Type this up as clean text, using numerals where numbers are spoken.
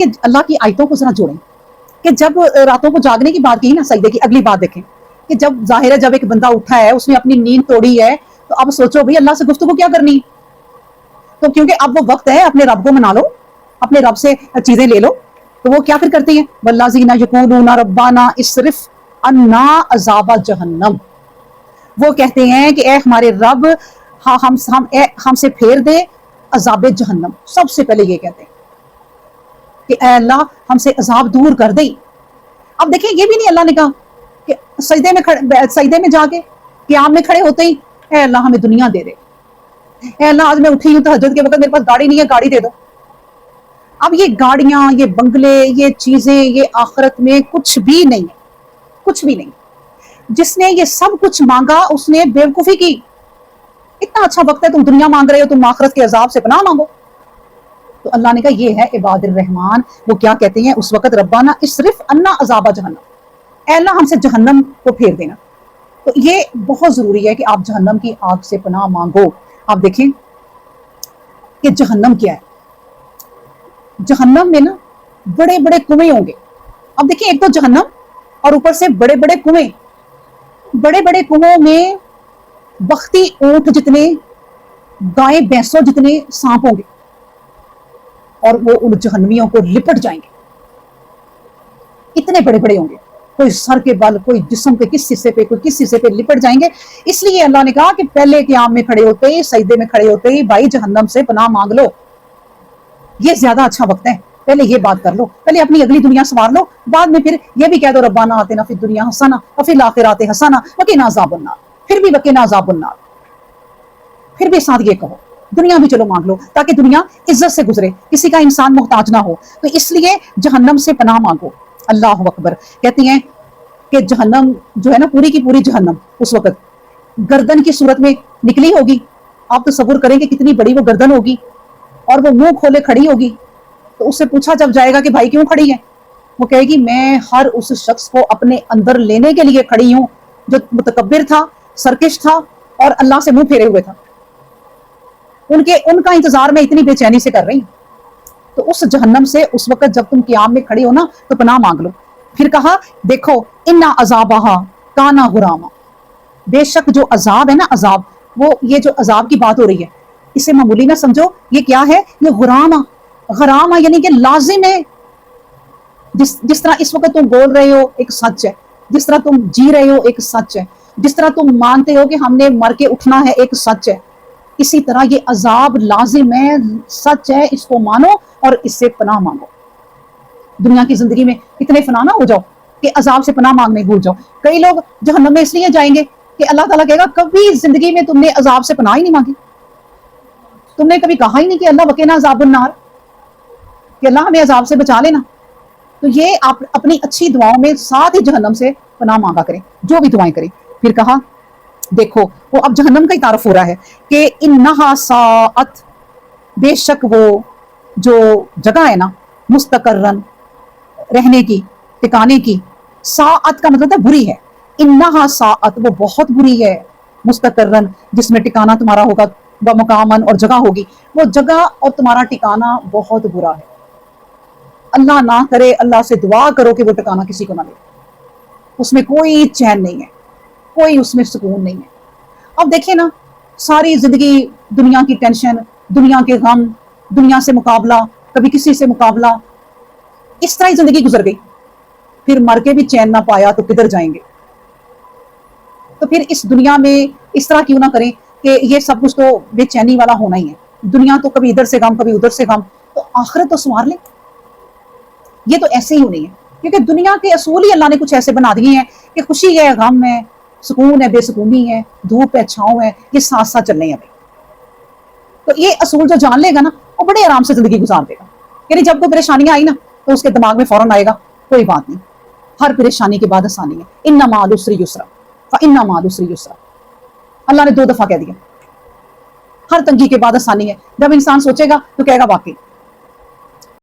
کہ اللہ کی آیتوں کو ذرا جوڑیں کہ جب راتوں کو جاگنے کی بات کی نا سجدے کی، اگلی بات دیکھیں کہ جب ظاہر ہے جب ایک بندہ اٹھا ہے اس نے اپنی نیند توڑی ہے تو اب سوچو بھائی اللہ سے گفتگو کیا کرنی، تو کیونکہ اب وہ وقت ہے اپنے رب کو منا لو، اپنے رب سے چیزیں لے لو، تو وہ کیا پھر کرتی ہیں والذین یقولون ربنا اصرف عنا عذاب جہنم، وہ کہتے ہیں کہ اے ہمارے رب ہم سے پھیر دے عذاب جہنم، سب سے پہلے یہ کہتے ہیں کہ اے اللہ ہم سے عذاب دور کر دے۔ اب دیکھیں یہ بھی نہیں اللہ نے کہا کہ سجدے میں جا کے قیام میں کھڑے ہوتے ہی اے اللہ ہمیں دنیا دے دے، اے اللہ آج میں اٹھی ہوں تہجد کے وقت میرے پاس گاڑی نہیں ہے گاڑی دے دو۔ اب یہ گاڑیاں، یہ بنگلے، یہ چیزیں، یہ آخرت میں کچھ بھی نہیں ہے، کچھ بھی نہیں۔ جس نے یہ سب کچھ مانگا اس نے بیوقوفی کی، اتنا اچھا وقت ہے تم دنیا مانگ رہے ہو، تم آخرت کے عذاب سے پناہ مانگو۔ تو اللہ نے کہا یہ ہے عباد الرحمان، وہ کیا کہتے ہیں اس وقت ربنا اصرف عنا عذاب جہنم، اے اللہ ہم سے جہنم کو پھیر دینا۔ تو یہ بہت ضروری ہے کہ آپ جہنم کی آگ سے پناہ مانگو۔ آپ دیکھیں کہ جہنم کیا ہے، جہنم میں نا بڑے بڑے کنویں ہوں گے۔ اب دیکھیں ایک تو جہنم اور اوپر سے بڑے بڑے کنویں، بڑے بڑے کنووں میں بختی اونٹ جتنے، گائے بھینسوں جتنے سانپ ہوں گے، اور وہ ان جہنمیوں کو لپٹ جائیں گے، اتنے بڑے بڑے ہوں گے، کوئی سر کے بل، کوئی جسم کے کس حصے پہ، کوئی کس حصے پہ لپٹ جائیں گے۔ اس لیے اللہ نے کہا کہ پہلے قیام میں کھڑے ہوتے ہی، سجدے میں کھڑے ہوتے ہی بھائی جہنم سے پناہ مانگ لو، یہ زیادہ اچھا وقت ہے، پہلے یہ بات کر لو، پہلے اپنی اگلی دنیا سنوار لو، بعد میں پھر یہ بھی کہہ دو ربنا آتنا فی الدنیا حسنہ وفی الآخرۃ حسنہ وقنا عذاب النار، پھر بھی وقنا عذاب النار، پھر بھی ساتھ یہ کہو دنیا بھی چلو مانگ لو تاکہ دنیا عزت سے گزرے، کسی کا انسان محتاج نہ ہو۔ تو اس لیے جہنم سے پناہ مانگو۔ اللہ اکبر، کہتی ہیں کہ جہنم جو ہے نا پوری کی پوری جہنم اس وقت گردن کی صورت میں نکلی ہوگی، آپ تصور کریں کہ کتنی بڑی وہ گردن ہوگی، اور وہ منہ کھولے کھڑی ہوگی۔ تو اس سے پوچھا جب جائے گا کہ بھائی کیوں کھڑی ہے، وہ کہے گی میں ہر اس شخص کو اپنے اندر لینے کے لیے کھڑی ہوں جو متکبر تھا، سرکش تھا اور اللہ سے منہ پھیرے ہوئے تھا، ان کا انتظار میں اتنی بے چینی سے کر رہی ہوں۔ تو اس جہنم سے اس وقت جب تم قیام میں کھڑی ہو نا تو پناہ مانگ لو۔ پھر کہا دیکھو انا عذابہا کانا غراما، بے شک جو عذاب ہے نا، عذاب وہ یہ جو عذاب کی بات ہو رہی ہے اسے معمولی نہ سمجھو، یہ کیا ہے، یہ غرامہ، غرامہ یعنی کہ لازم ہے۔ جس طرح اس وقت تم بول رہے ہو ایک سچ ہے، جس طرح تم جی رہے ہو ایک سچ ہے، جس طرح تم مانتے ہو کہ ہم نے مر کے اٹھنا ہے ایک سچ ہے، اسی طرح یہ عذاب لازم ہے، سچ ہے، اس کو مانو اور اس سے پناہ مانگو۔ دنیا کی زندگی میں اتنے فنا نہ ہو جاؤ کہ عذاب سے پناہ مانگنے بھول جاؤ۔ کئی لوگ جہنم میں اس لیے جائیں گے کہ اللہ تعالیٰ کہے گا کبھی زندگی میں تم نے عذاب سے پناہ ہی نہیں مانگی، تم نے کبھی کہا ہی نہیں کہ اللہ وقنا عذاب النار، کہ اللہ ہمیں عذاب سے بچا لینا۔ تو یہ آپ اپنی اچھی دعاؤں میں ساتھ ہی جہنم سے پناہ مانگا کریں، جو بھی دعائیں کریں۔ پھر کہا دیکھو وہ اب جہنم کا ہی تعارف ہو رہا ہے کہ انہا ساعت، بے شک وہ جو جگہ ہے نا، مستقرن رہنے کی، ٹکانے کی، ساعت کا مطلب ہے بری ہے، انہا ساعت وہ بہت بری ہے، مستقرن جس میں ٹکانا تمہارا ہوگا، مقامن اور جگہ ہوگی، وہ جگہ اور تمہارا ٹکانا بہت برا ہے۔ اللہ نہ کرے، اللہ سے دعا کرو کہ وہ ٹکانا کسی کو نہ دے، اس میں کوئی چین نہیں ہے، کوئی اس میں سکون نہیں ہے۔ اب دیکھیں نا ساری زندگی دنیا کی ٹینشن، دنیا کے غم، دنیا سے مقابلہ، کبھی کسی سے مقابلہ، اس طرح ہی زندگی گزر گئی، پھر مر کے بھی چین نہ پایا تو کدھر جائیں گے؟ تو پھر اس دنیا میں اس طرح کیوں نہ کریں کہ یہ سب کچھ تو بے چینی والا ہونا ہی ہے، دنیا تو کبھی ادھر سے غم کبھی ادھر سے غم، تو آخرت تو سنوار لیں۔ یہ تو ایسے ہی ہونی ہے، کیونکہ دنیا کے اصول ہی اللہ نے کچھ ایسے بنا دیے ہیں کہ خوشی ہے، غم ہے، سکون ہے، بے سکونی ہے، دھوپ ہے، چھاؤں ہے، یہ ساتھ ساتھ چلنے ہیں۔ تو یہ اصول جو جان لے گا نا وہ بڑے آرام سے زندگی گزار دے گا، یعنی جب کوئی پریشانیاں آئی نا تو اس کے دماغ میں فوراً آئے گا کوئی بات نہیں، ہر پریشانی کے بعد آسانی ہے، ان مع العسر یسرا فان مع العسر یسرا، اللہ نے 2 دفعہ کہہ دیا، ہر تنگی کے بعد آسانی ہے۔ جب انسان سوچے گا تو کہے گا واقعی